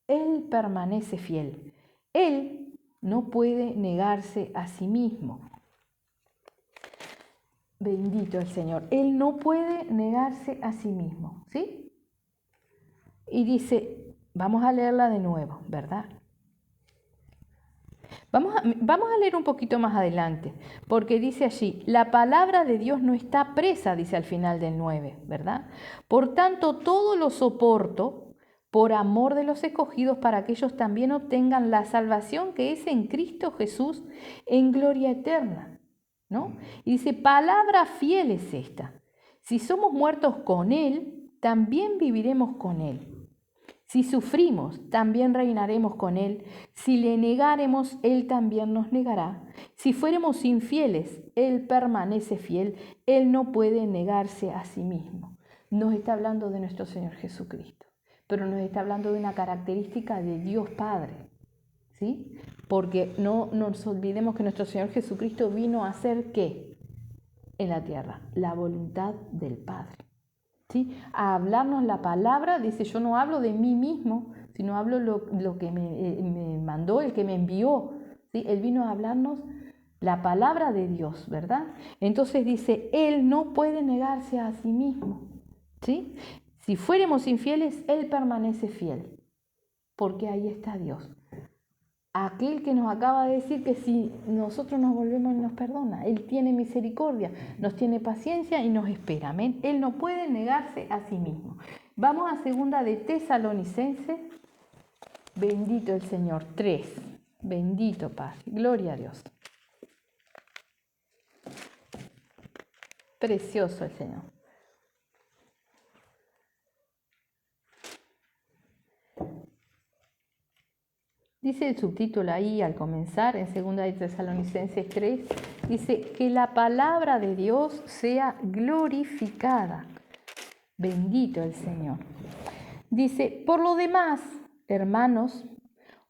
Él permanece fiel. Él no puede negarse a sí mismo. Bendito el Señor. Él no puede negarse a sí mismo, ¿sí? Y dice, vamos a leerla de nuevo, ¿verdad? Vamos a leer un poquito más adelante, porque dice allí, la palabra de Dios no está presa, dice al final del 9, ¿verdad? Por tanto, todo lo soporto por amor de los escogidos para que ellos también obtengan la salvación que es en Cristo Jesús en gloria eterna, ¿no? Y dice, palabra fiel es esta. Si somos muertos con Él, también viviremos con Él. Si sufrimos, también reinaremos con Él. Si le negáremos, Él también nos negará. Si fuéramos infieles, Él permanece fiel. Él no puede negarse a sí mismo. Nos está hablando de nuestro Señor Jesucristo, pero nos está hablando de una característica de Dios Padre, ¿sí? Porque no nos olvidemos que nuestro Señor Jesucristo vino a hacer ¿qué? En la tierra, la voluntad del Padre. ¿Sí? A hablarnos la palabra, dice, yo no hablo de mí mismo, sino hablo lo que me mandó, el que me envió, ¿sí? Él vino a hablarnos la palabra de Dios, ¿verdad? Entonces dice, Él no puede negarse a sí mismo, ¿sí? Si fuéramos infieles, Él permanece fiel, porque ahí está Dios. Aquel que nos acaba de decir que si nosotros nos volvemos, Él nos perdona. Él tiene misericordia, nos tiene paciencia y nos espera. Amén. Él no puede negarse a sí mismo. Vamos a 2 de Tesalonicenses. Bendito el Señor. 3. Bendito Padre. Gloria a Dios. Precioso el Señor. Dice el subtítulo ahí al comenzar, en 2 de Tesalonicenses 3, dice que la palabra de Dios sea glorificada. Bendito el Señor. Dice, por lo demás, hermanos,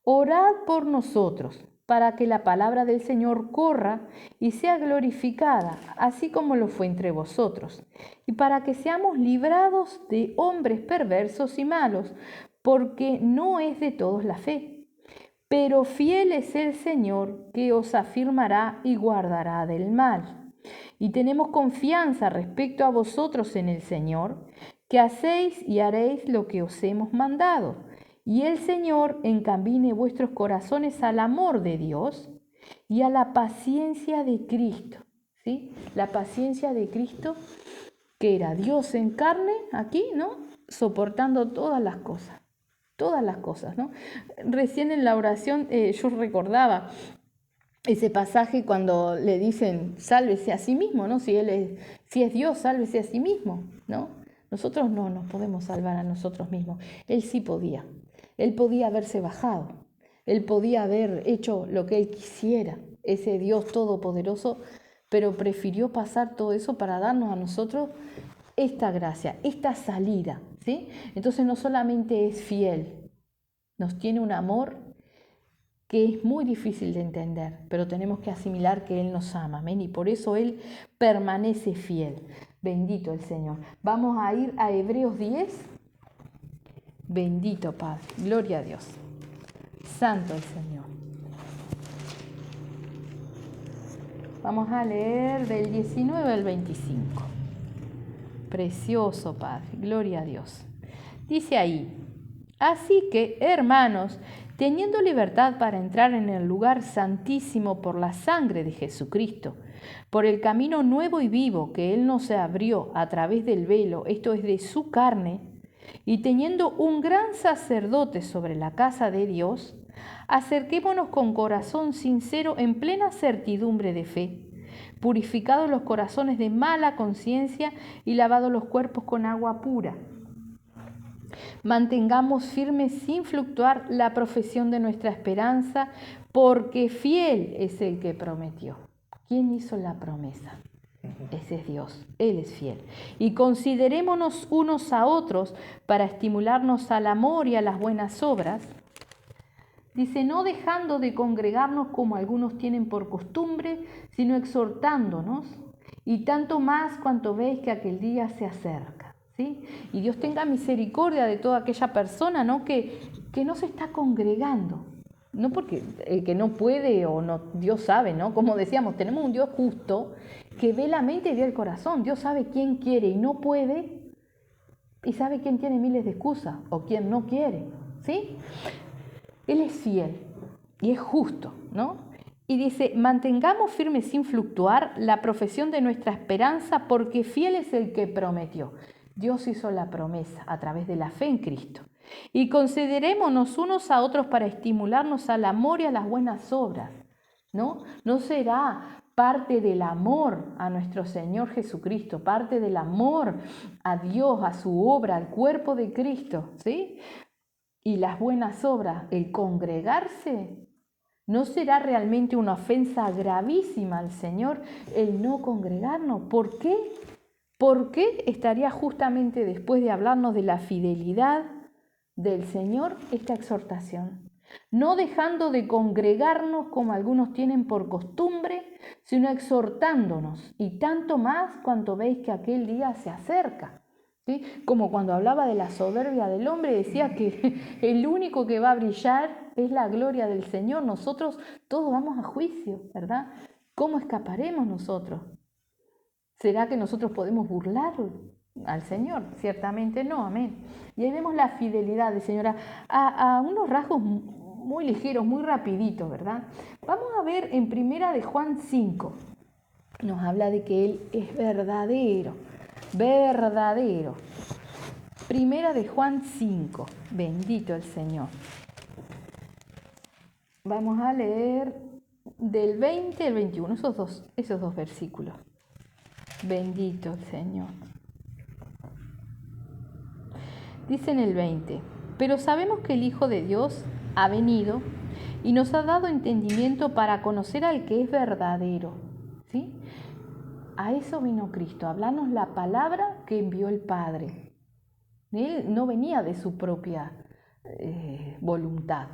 orad por nosotros, para que la palabra del Señor corra y sea glorificada, así como lo fue entre vosotros, y para que seamos librados de hombres perversos y malos, porque no es de todos la fe. Pero fiel es el Señor que os afirmará y guardará del mal. Y tenemos confianza respecto a vosotros en el Señor, que hacéis y haréis lo que os hemos mandado. Y el Señor encamine vuestros corazones al amor de Dios y a la paciencia de Cristo. ¿Sí? La paciencia de Cristo, que era Dios en carne, aquí, ¿no? Soportando todas las cosas, ¿no? Recién en la oración yo recordaba ese pasaje cuando le dicen, sálvese a sí mismo, ¿no? Si es Dios, sálvese a sí mismo, ¿no? Nosotros no nos podemos salvar a nosotros mismos. Él sí podía. Él podía haberse bajado. Él podía haber hecho lo que Él quisiera, ese Dios todopoderoso, pero prefirió pasar todo eso para darnos a nosotros esta gracia, esta salida, ¿sí? Entonces no solamente es fiel, nos tiene un amor que es muy difícil de entender, pero tenemos que asimilar que Él nos ama, amén, y por eso Él permanece fiel. Bendito el Señor. Vamos a ir a Hebreos 10. Bendito Padre, gloria a Dios. Santo el Señor. Vamos a leer del 19 al 25. Precioso, Padre, gloria a Dios. Dice ahí: así que, hermanos, teniendo libertad para entrar en el lugar santísimo por la sangre de Jesucristo, por el camino nuevo y vivo que Él nos abrió a través del velo, esto es de su carne, y teniendo un gran sacerdote sobre la casa de Dios, acerquémonos con corazón sincero en plena certidumbre de fe, purificados los corazones de mala conciencia y lavados los cuerpos con agua pura. Mantengamos firme sin fluctuar la profesión de nuestra esperanza, porque fiel es el que prometió. ¿Quién hizo la promesa? Ese es Dios, Él es fiel. Y considerémonos unos a otros para estimularnos al amor y a las buenas obras. Dice, no dejando de congregarnos como algunos tienen por costumbre, sino exhortándonos, y tanto más cuanto veis que aquel día se acerca. ¿Sí? Y Dios tenga misericordia de toda aquella persona, ¿no? que no se está congregando. No porque el que no puede o no, Dios sabe, ¿no? Como decíamos, tenemos un Dios justo que ve la mente y ve el corazón. Dios sabe quién quiere y no puede, y sabe quién tiene miles de excusas o quién no quiere, ¿sí? Él es fiel y es justo, ¿no? Y dice, mantengamos firme sin fluctuar la profesión de nuestra esperanza, porque fiel es el que prometió. Dios hizo la promesa a través de la fe en Cristo. Y considerémonos unos a otros para estimularnos al amor y a las buenas obras, ¿no? No será parte del amor a nuestro Señor Jesucristo, parte del amor a Dios, a su obra, al cuerpo de Cristo, ¿sí? Y las buenas obras, el congregarse, ¿no será realmente una ofensa gravísima al Señor el no congregarnos? ¿Por qué? ¿Por qué estaría justamente después de hablarnos de la fidelidad del Señor esta exhortación? No dejando de congregarnos como algunos tienen por costumbre, sino exhortándonos, y tanto más cuanto veis que aquel día se acerca. ¿Sí? Como cuando hablaba de la soberbia del hombre, decía que el único que va a brillar es la gloria del Señor. Nosotros todos vamos a juicio, ¿verdad? ¿Cómo escaparemos nosotros? ¿Será que nosotros podemos burlar al Señor? Ciertamente no, amén. Y ahí vemos la fidelidad del Señor a unos rasgos muy ligeros, muy rapiditos, ¿verdad? Vamos a ver en Primera de Juan 5. Nos habla de que Él es verdadero. Verdadero. Primera de Juan 5. Bendito el Señor. Vamos a leer del 20 al 21, esos dos versículos. Bendito el Señor. Dice en el 20, pero sabemos que el Hijo de Dios ha venido y nos ha dado entendimiento para conocer al que es verdadero. ¿Sí? A eso vino Cristo, a hablarnos la palabra que envió el Padre. Él no venía de su propia voluntad.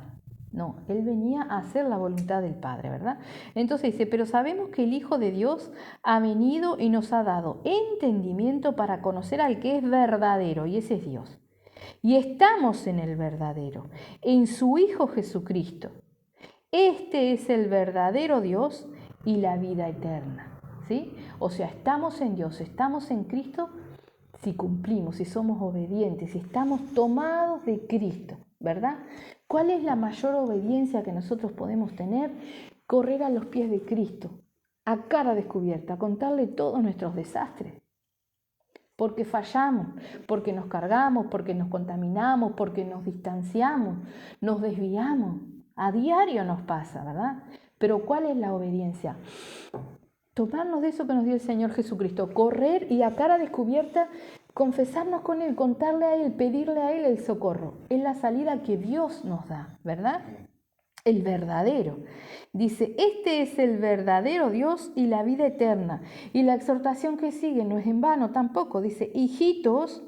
No, Él venía a hacer la voluntad del Padre, ¿verdad? Entonces dice, pero sabemos que el Hijo de Dios ha venido y nos ha dado entendimiento para conocer al que es verdadero, y ese es Dios. Y estamos en el verdadero, en su Hijo Jesucristo. Este es el verdadero Dios y la vida eterna, ¿sí? O sea, estamos en Dios, estamos en Cristo si cumplimos, si somos obedientes, si estamos tomados de Cristo, ¿verdad? ¿Cuál es la mayor obediencia que nosotros podemos tener? Correr a los pies de Cristo, a cara descubierta, contarle todos nuestros desastres. Porque fallamos, porque nos cargamos, porque nos contaminamos, porque nos distanciamos, nos desviamos. A diario nos pasa, ¿verdad? Pero ¿cuál es la obediencia? Tomarnos de eso que nos dio el Señor Jesucristo, correr y a cara descubierta confesarnos con Él, contarle a Él, pedirle a Él el socorro. Es la salida que Dios nos da, ¿verdad? El verdadero. Dice, este es el verdadero Dios y la vida eterna. Y la exhortación que sigue no es en vano tampoco. Dice, hijitos,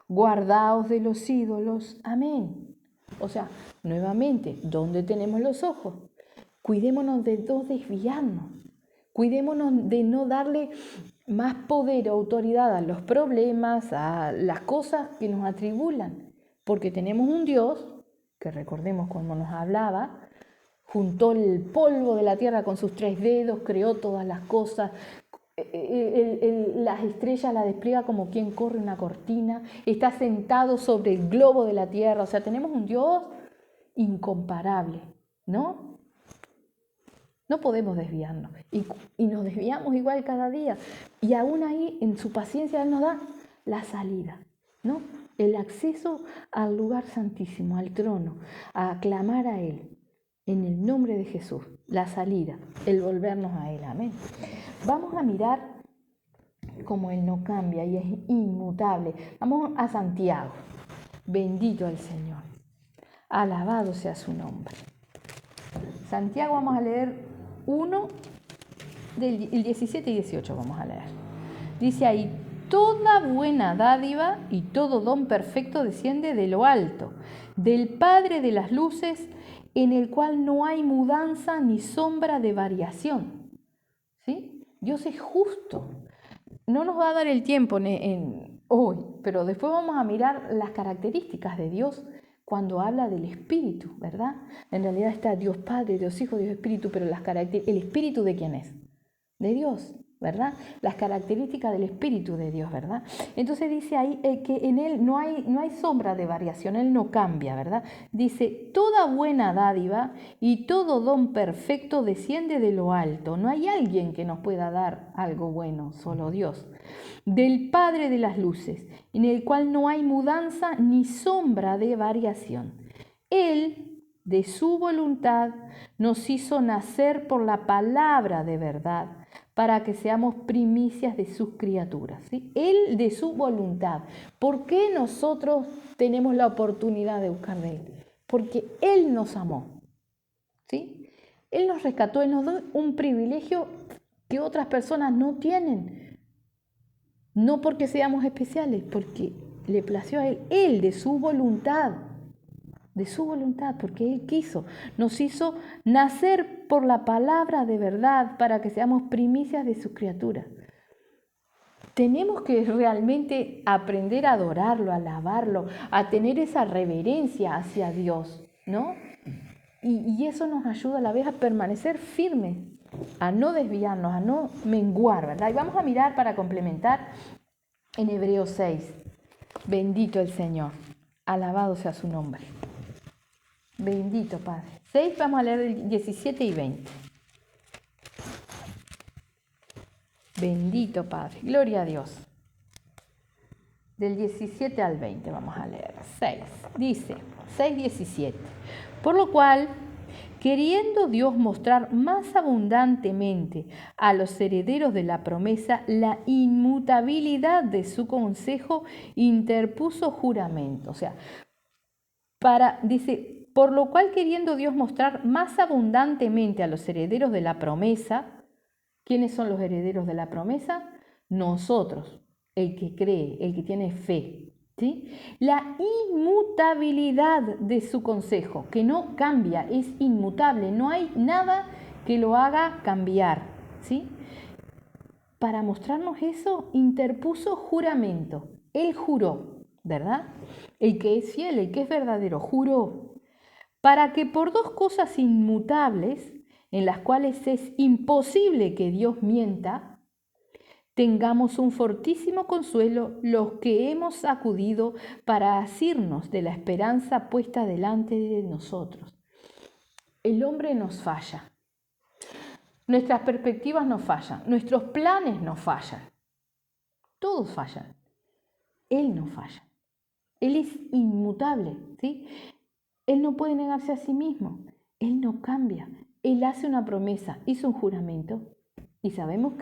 guardaos de los ídolos. Amén. O sea, nuevamente, ¿dónde tenemos los ojos? Cuidémonos de no desviarnos. Cuidémonos de no darle más poder o autoridad a los problemas, a las cosas que nos atribulan. Porque tenemos un Dios, que recordemos como nos hablaba, juntó el polvo de la tierra con sus 3 dedos, creó todas las cosas. Las estrellas las despliega como quien corre una cortina, está sentado sobre el globo de la tierra. O sea, tenemos un Dios incomparable, ¿no? No podemos desviarnos y nos desviamos igual cada día. Y aún ahí, en su paciencia, Él nos da la salida, ¿no? El acceso al lugar santísimo, al trono, a clamar a Él, en el nombre de Jesús, la salida, el volvernos a Él, amén. Vamos a mirar cómo Él no cambia y es inmutable. Vamos a Santiago, bendito el Señor, alabado sea su nombre. Santiago vamos a leer 1, el 17 y 18 vamos a leer. Dice ahí, toda buena dádiva y todo don perfecto desciende de lo alto, del Padre de las luces, en el cual no hay mudanza ni sombra de variación. ¿Sí? Dios es justo. No nos va a dar el tiempo hoy, pero después vamos a mirar las características de Dios cuando habla del Espíritu, ¿verdad? En realidad está Dios Padre, Dios Hijo, Dios Espíritu, pero el Espíritu ¿de quién es? De Dios, ¿verdad? Las características del Espíritu de Dios, ¿verdad? Entonces dice ahí que en Él no hay sombra de variación, Él no cambia, ¿verdad? Dice, toda buena dádiva y todo don perfecto desciende de lo alto. No hay alguien que nos pueda dar algo bueno, solo Dios. Del Padre de las luces, en el cual no hay mudanza ni sombra de variación. Él, de su voluntad, nos hizo nacer por la palabra de verdad, para que seamos primicias de sus criaturas. ¿Sí? Él, de su voluntad. ¿Por qué nosotros tenemos la oportunidad de buscar de Él? Porque Él nos amó. ¿Sí? Él nos rescató, Él nos dio un privilegio que otras personas no tienen. No porque seamos especiales, porque le plació a Él de su voluntad, porque Él quiso. Nos hizo nacer por la palabra de verdad para que seamos primicias de sus criaturas. Tenemos que realmente aprender a adorarlo, a alabarlo, a tener esa reverencia hacia Dios, ¿no? Y eso nos ayuda a la vez a permanecer firmes, a no desviarnos, a no menguar, ¿verdad? Y vamos a mirar para complementar en Hebreos 6. Bendito el Señor, alabado sea su nombre. Bendito Padre. 6, vamos a leer el 17 y 20. Bendito Padre, gloria a Dios. Del 17 al 20 vamos a leer. 6, dice, 6:17. Por lo cual, queriendo Dios mostrar más abundantemente a los herederos de la promesa la inmutabilidad de su consejo, interpuso juramento. O sea, dice, por lo cual queriendo Dios mostrar más abundantemente a los herederos de la promesa. ¿Quiénes son los herederos de la promesa? Nosotros, el que cree, el que tiene fe. ¿Sí? La inmutabilidad de su consejo, que no cambia, es inmutable, no hay nada que lo haga cambiar. ¿Sí? Para mostrarnos eso, interpuso juramento. Él juró, ¿verdad? El que es fiel, el que es verdadero, juró. Para que por 2 cosas inmutables, en las cuales es imposible que Dios mienta, tengamos un fortísimo consuelo los que hemos acudido para asirnos de la esperanza puesta delante de nosotros. El hombre nos falla, nuestras perspectivas nos fallan, nuestros planes nos fallan, todos fallan. Él no falla, Él es inmutable, ¿sí? Él no puede negarse a sí mismo, Él no cambia. Él hace una promesa, hizo un juramento y sabemos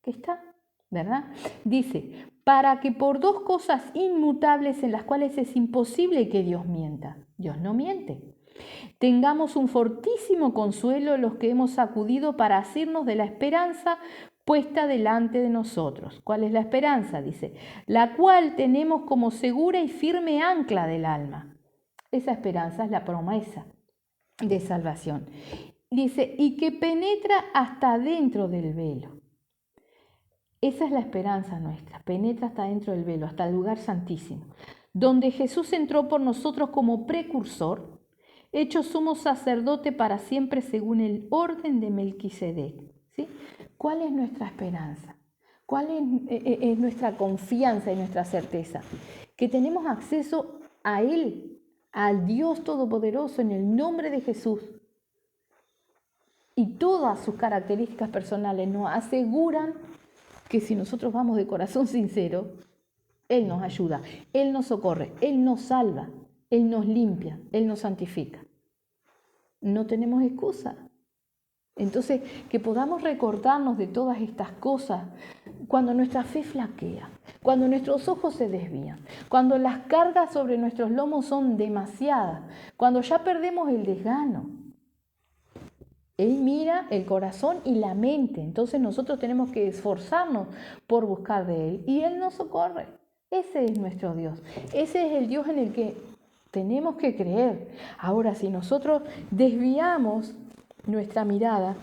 que está, ¿verdad? Dice, para que por 2 cosas inmutables en las cuales es imposible que Dios mienta. Dios no miente. Tengamos un fortísimo consuelo los que hemos acudido para asirnos de la esperanza puesta delante de nosotros. ¿Cuál es la esperanza? Dice, la cual tenemos como segura y firme ancla del alma. Esa esperanza es la promesa de salvación. Dice, y que penetra hasta dentro del velo. Esa es la esperanza nuestra, penetra hasta dentro del velo, hasta el lugar santísimo, donde Jesús entró por nosotros como precursor, hecho sumo sacerdote para siempre según el orden de Melquisedec. ¿Sí? ¿Cuál es nuestra esperanza? ¿Cuál es nuestra confianza y nuestra certeza? Que tenemos acceso a Él, al Dios Todopoderoso, en el nombre de Jesús. Y todas sus características personales nos aseguran que si nosotros vamos de corazón sincero, Él nos ayuda, Él nos socorre, Él nos salva, Él nos limpia, Él nos santifica. No tenemos excusa. Entonces, que podamos recordarnos de todas estas cosas cuando nuestra fe flaquea, cuando nuestros ojos se desvían, cuando las cargas sobre nuestros lomos son demasiadas, cuando ya perdemos el desgano. Él mira el corazón y la mente, entonces nosotros tenemos que esforzarnos por buscar de Él y Él nos socorre. Ese es nuestro Dios, ese es el Dios en el que tenemos que creer. Ahora, si nosotros desviamos nuestra mirada,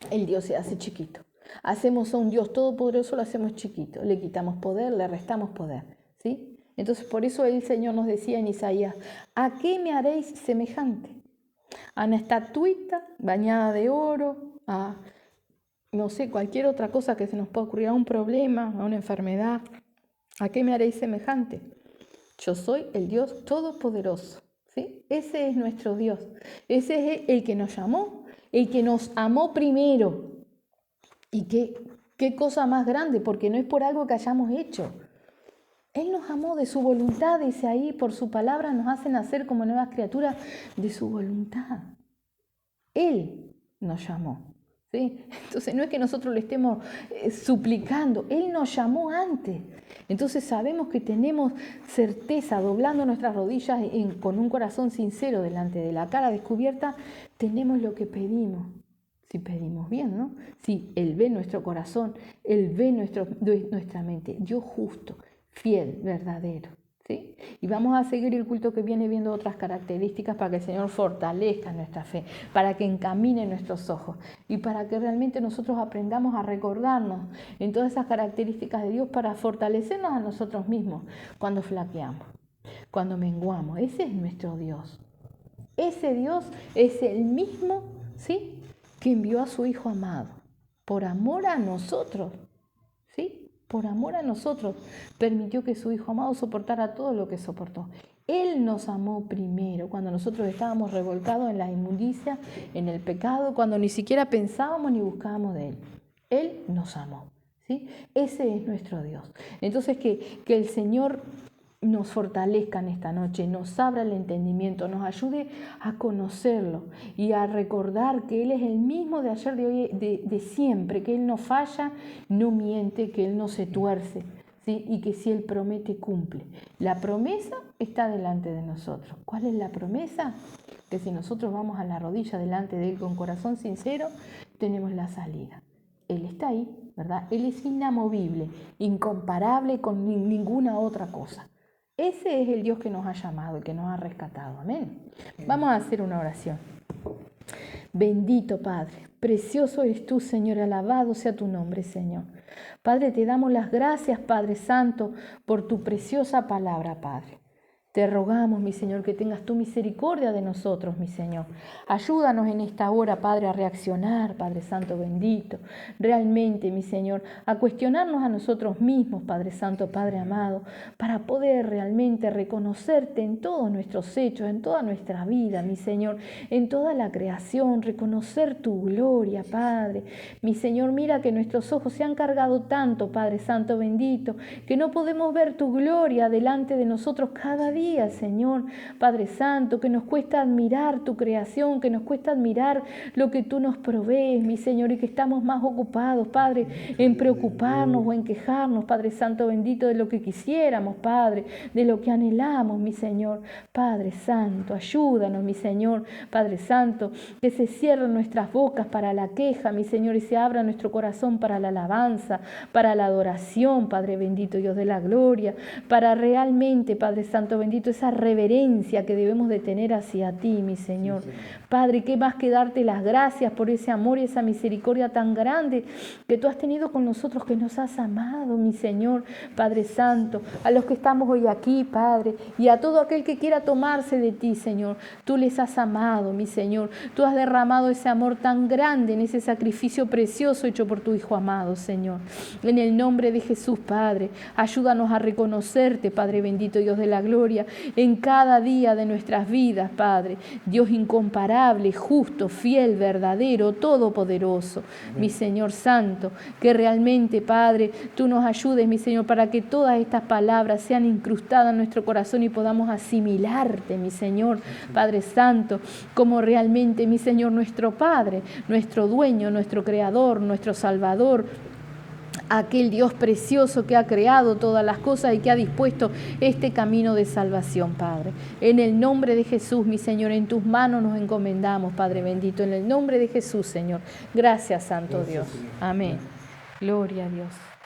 el Dios se hace chiquito. Hacemos a un Dios todopoderoso, lo hacemos chiquito, le quitamos poder, le restamos poder, ¿sí? Entonces, por eso el Señor nos decía en Isaías, ¿a qué me haréis semejante? A una estatuita bañada de oro, a, no sé, cualquier otra cosa que se nos pueda ocurrir, a un problema, a una enfermedad. ¿A qué me haréis semejante? Yo soy el Dios todopoderoso, ¿sí? Ese es nuestro Dios. Ese es el que nos llamó, el que nos amó primero. Y qué cosa más grande, porque no es por algo que hayamos hecho. Él nos amó de su voluntad, dice ahí, por su palabra nos hace nacer como nuevas criaturas de su voluntad. Él nos llamó, ¿sí? Entonces no es que nosotros le estemos suplicando, Él nos llamó antes. Entonces sabemos que tenemos certeza, doblando nuestras rodillas con un corazón sincero delante de la cara descubierta, tenemos lo que pedimos. Si pedimos bien, ¿no? Si Él ve nuestro corazón, Él ve nuestra mente, Dios justo, fiel, verdadero, ¿sí? Y vamos a seguir el culto que viene viendo otras características para que el Señor fortalezca nuestra fe, para que encamine nuestros ojos y para que realmente nosotros aprendamos a recordarnos en todas esas características de Dios para fortalecernos a nosotros mismos cuando flaqueamos, cuando menguamos. Ese es nuestro Dios. Ese Dios es el mismo, ¿sí?, que envió a su Hijo amado por amor a nosotros, ¿sí? Por amor a nosotros, permitió que su Hijo amado soportara todo lo que soportó. Él nos amó primero, cuando nosotros estábamos revolcados en la inmundicia, en el pecado, cuando ni siquiera pensábamos ni buscábamos de Él. Él nos amó, ¿sí? Ese es nuestro Dios. Entonces, que el Señor nos fortalezca en esta noche, nos abra el entendimiento, nos ayude a conocerlo y a recordar que Él es el mismo de ayer, de hoy, de siempre, que Él no falla, no miente, que Él no se tuerce, ¿sí? Y que si Él promete, cumple. La promesa está delante de nosotros. ¿Cuál es la promesa? Que si nosotros vamos a la rodilla delante de Él con corazón sincero, tenemos la salida. Él está ahí, ¿verdad? Él es inamovible, incomparable con ninguna otra cosa. Ese es el Dios que nos ha llamado y que nos ha rescatado. Amén. Vamos a hacer una oración. Bendito Padre, precioso eres tú, Señor, alabado sea tu nombre, Señor. Padre, te damos las gracias, Padre Santo, por tu preciosa palabra, Padre. Te rogamos, mi Señor, que tengas tu misericordia de nosotros, mi Señor. Ayúdanos en esta hora, Padre, a reaccionar, Padre Santo bendito. Realmente, mi Señor, a cuestionarnos a nosotros mismos, Padre Santo, Padre amado, para poder realmente reconocerte en todos nuestros hechos, en toda nuestra vida, mi Señor, en toda la creación, reconocer tu gloria, Padre. Mi Señor, mira que nuestros ojos se han cargado tanto, Padre Santo bendito, que no podemos ver tu gloria delante de nosotros cada día. Señor, Padre Santo, que nos cuesta admirar tu creación, que nos cuesta admirar lo que tú nos provees, mi Señor, y que estamos más ocupados, Padre, en preocuparnos o en quejarnos, Padre Santo bendito, de lo que quisiéramos, Padre, de lo que anhelamos, mi Señor. Padre Santo, ayúdanos, mi Señor, Padre Santo, que se cierren nuestras bocas para la queja, mi Señor, y se abra nuestro corazón para la alabanza, para la adoración, Padre bendito, Dios de la gloria, para realmente, Padre Santo bendito, bendito, esa reverencia que debemos de tener hacia ti, mi Señor. Padre, qué más que darte las gracias por ese amor y esa misericordia tan grande que tú has tenido con nosotros, que nos has amado, mi Señor, Padre Santo, a los que estamos hoy aquí, Padre, y a todo aquel que quiera tomarse de ti, Señor. Tú les has amado, mi Señor. Tú has derramado ese amor tan grande en ese sacrificio precioso hecho por tu Hijo amado, Señor. En el nombre de Jesús, Padre, ayúdanos a reconocerte, Padre bendito, Dios de la gloria, en cada día de nuestras vidas, Padre. Dios incomparable, justo, fiel, verdadero, todopoderoso, mi Señor Santo, que realmente, Padre, tú nos ayudes, mi Señor, para que todas estas palabras sean incrustadas en nuestro corazón y podamos asimilarte, mi Señor, Padre Santo, como realmente, mi Señor, nuestro Padre, nuestro dueño, nuestro Creador, nuestro Salvador, aquel Dios precioso que ha creado todas las cosas y que ha dispuesto este camino de salvación, Padre. En el nombre de Jesús, mi Señor, en tus manos nos encomendamos, Padre bendito, en el nombre de Jesús, Señor. Gracias, Santo Dios. Amén. Gloria a Dios.